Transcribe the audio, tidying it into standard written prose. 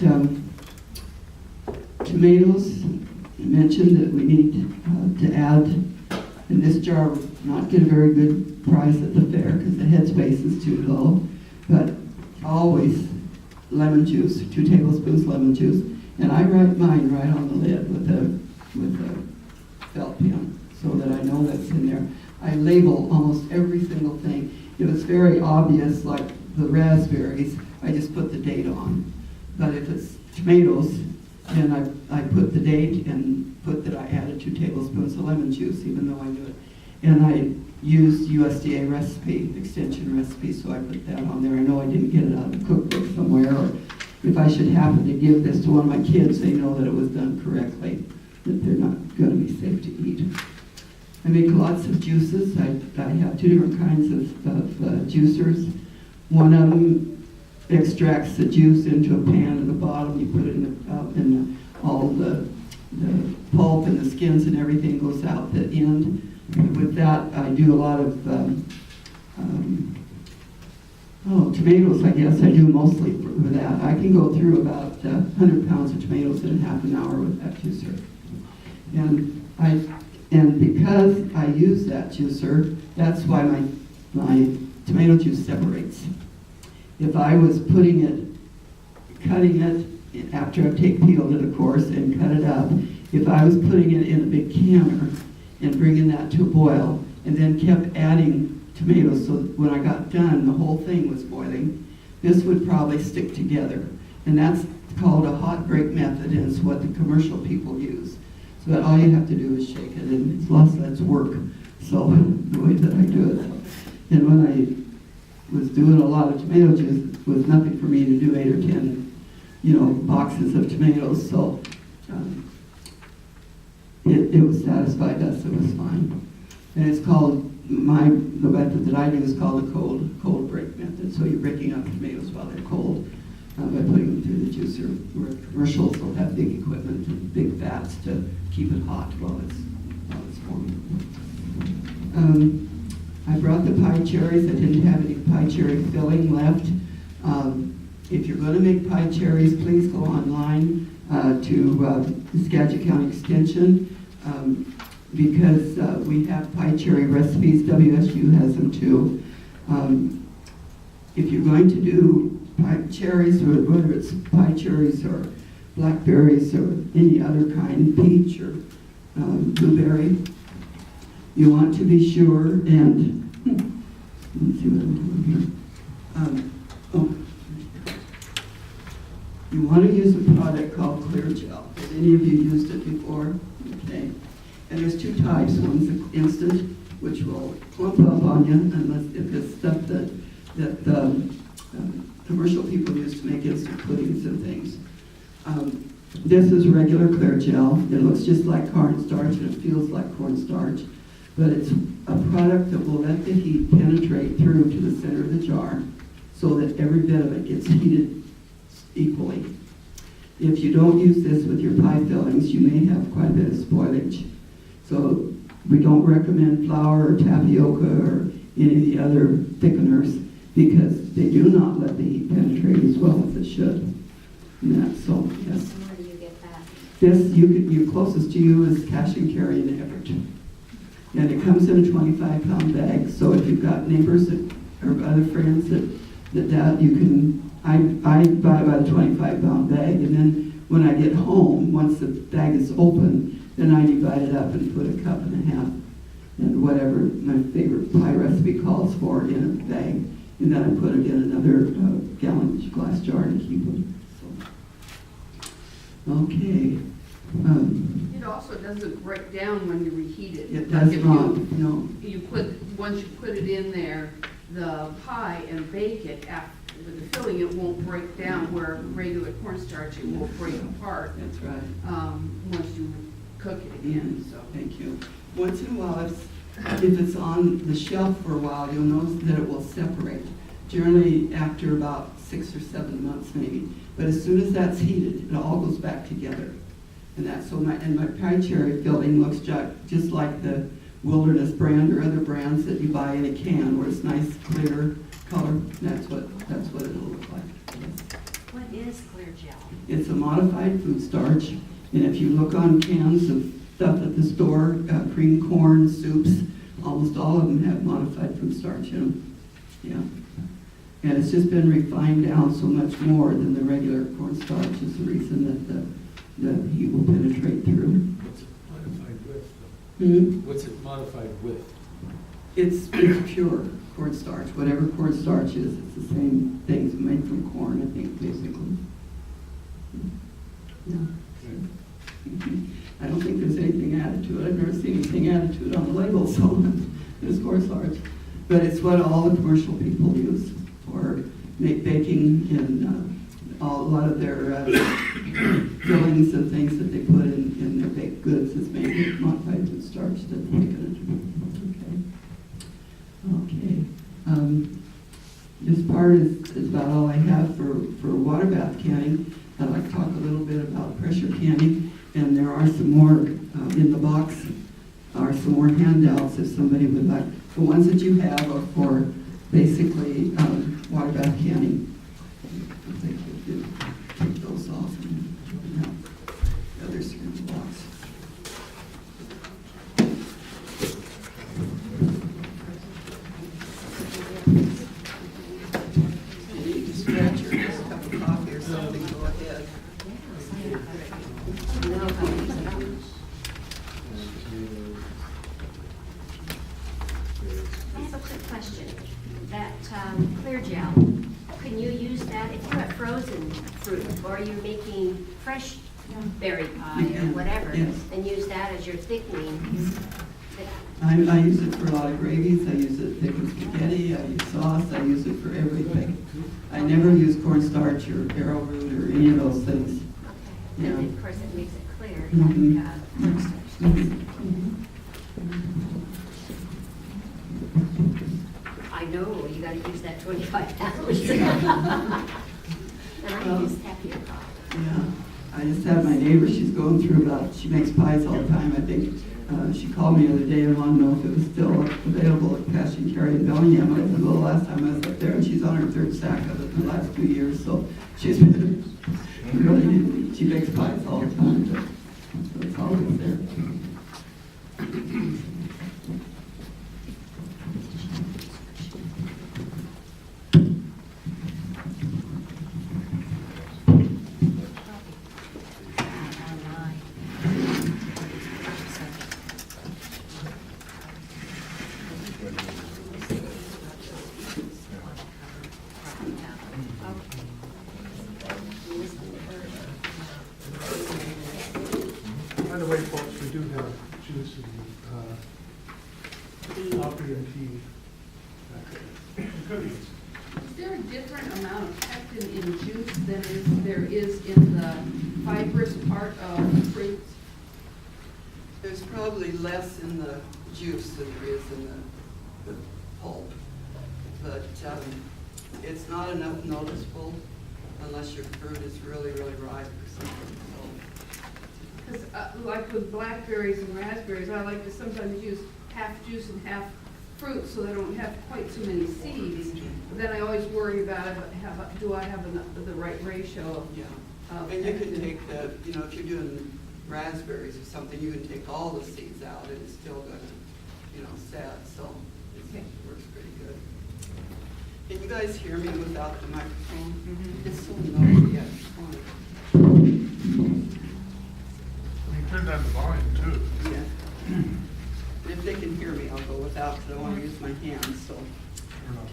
But tomatoes, you mentioned that we need to add, in this jar, not get a very good price at the fair because the headspace is too low, but always lemon juice, 2 tablespoons lemon juice, and I write mine right on the lid with a felt pen so that I know what's in there. I label almost every single thing. If it's very obvious, like the raspberries, I just put the date on. But if it's tomatoes, then I put the date and put that I added 2 tablespoons of lemon juice, even though I knew it. And I used USDA recipe, extension recipe, so I put that on there. I know I didn't get it out of a cookbook somewhere, or if I should happen to give this to one of my kids, they know that it was done correctly, that they're not going to be safe to eat. I make lots of juices. I have 2 different kinds of juicers. One of them extracts the juice into a pan at the bottom. You put it in all the pulp and the skins and everything goes out the end. With that, I do a lot of tomatoes, I guess. I do mostly with that. I can go through about 100 pounds of tomatoes in half an hour with that juicer. And because I use that juicer, that's why my tomato juice separates. If I was cutting it after I peeled it, of course, and cut it up, if I was putting it in a big canner and bringing that to a boil, and then kept adding tomatoes, so when I got done, the whole thing was boiling, this would probably stick together. And that's called a hot break method, and it's what the commercial people use. So that all you have to do is shake it, and it's less work. So the way that I do it. And when I was doing a lot of tomato juice, it was nothing for me to do 8 or 10, boxes of tomatoes. So it satisfied us. It was fine. And it's called, the method that I do is called the cold break method. So you're breaking up tomatoes while they're cold by putting them through the juicer. Where commercials will have big equipment and big vats to keep it hot while it's forming. I brought the pie cherries. I didn't have any pie cherry filling left. If you're going to make pie cherries, please go online to Skagit County Extension because we have pie cherry recipes. WSU has them too. If you're going to do pie cherries, or whether it's pie cherries or blackberries or any other kind, peach or blueberry, you want to be sure, and let me see what I'm doing here. You want to use a product called Clear Gel. Have any of you used it before? Okay. And there's 2 types. One's instant, which will clump up on you, unless if it's stuff that commercial people use to make instant puddings and things. This is regular Clear Gel. It looks just like cornstarch and it feels like cornstarch, but it's a product that will let the heat penetrate through to the center of the jar so that every bit of it gets heated equally. If you don't use this with your pie fillings, you may have quite a bit of spoilage. So we don't recommend flour or tapioca or any of the other thickeners because they do not let the heat penetrate as well as it should. So, yes. Where do you get that? This, your closest to you is Cash and Carry in Everett. And it comes in a 25-pound bag. So if you've got neighbors or other friends that you can, I buy about a 25-pound bag, and then when I get home, once the bag is open, then I divide it up and put a cup and a half and whatever my favorite pie recipe calls for in a bag. And then I put it in another gallon glass jar to keep them. So. Okay. It also doesn't break down when you reheat it. It does not, no. Once you put it in there, the pie, and bake it with the filling, it won't break down where regular cornstarch, it won't break apart. That's right. Once you cook it again. So thank you. Once in a while, if it's on the shelf for a while, you'll notice that it will separate. Generally after about 6 or 7 months maybe. But as soon as that's heated, it all goes back together. And that's so my pie cherry filling looks just like the Wilderness brand or other brands that you buy in a can, where it's nice clear color. That's what it'll look like. Yes. What is is clear gel? It's a modified food starch, and if you look on cans of stuff at the store, cream corn, soups, almost all of them have modified food starch in them. Yeah. And it's just been refined down so much more than the regular cornstarch is the reason that the heat will penetrate through. What's it modified with, though? What's it modified with? It's pure cornstarch. Whatever cornstarch is, it's the same thing. It's made from corn, I think, basically. Yeah. I don't think there's anything added to it. I've never seen anything added to it on the label, so it's cornstarch. But it's what all the commercial people use for baking and a lot of their fillings and things that they put in their baked goods is made with modified food starch that's taken it. Okay. This part is about all I have for water bath canning. I'd like to talk a little bit about pressure canning, and there are some more in the box, are some more handouts if somebody would like. The ones that you have are for basically water bath canning. I think you do take those off and the others are in the box. You need to stretch or just a cup of coffee or something, go ahead. I have a quick question. That clear gel, can you use that if you have frozen fruit or you're making fresh berry pie or whatever, Yes. and use that as your thickening? I use it for a lot of gravies. I use it thick with spaghetti. I use sauce. I use it for everything. I never use cornstarch or arrowroot or any of those things. Okay. Yeah. And of course, it makes it clear. Mhm. Like cornstarch. I know, you gotta use that 25 pounds. And I use tapioca. Yeah. I just had my neighbor. She's going through she makes pies all the time. I think she called me the other day and wanted to know if it was still available at Cash and Carry in Bellingham. I said, well, the last time I was up there, and she's on her third sack of it in the last 2 years. So she's been really, she makes pies all the time. So it's always there. By the way, folks, we do have juice and coffee and tea. Cookies. Is there a different amount of pectin in juice than there is in the fibrous part of fruits? There's probably less in the juice than there is in the pulp, but it's not enough noticeable unless your fruit is really, really ripe or something. Because like with blackberries and raspberries, I like to sometimes use half juice and half fruit so they don't have quite so many seeds. But then I always worry about do I have the right ratio of Yeah, of and you can pectin? take if you're doing raspberries or something, you can take all the seeds out and it's still gonna, set. So it works pretty good. Can you guys hear me without the microphone? It's so noisy. You turned down the volume too. Yeah. If they can hear me, I'll go without because I want to use my hands. So. I don't know.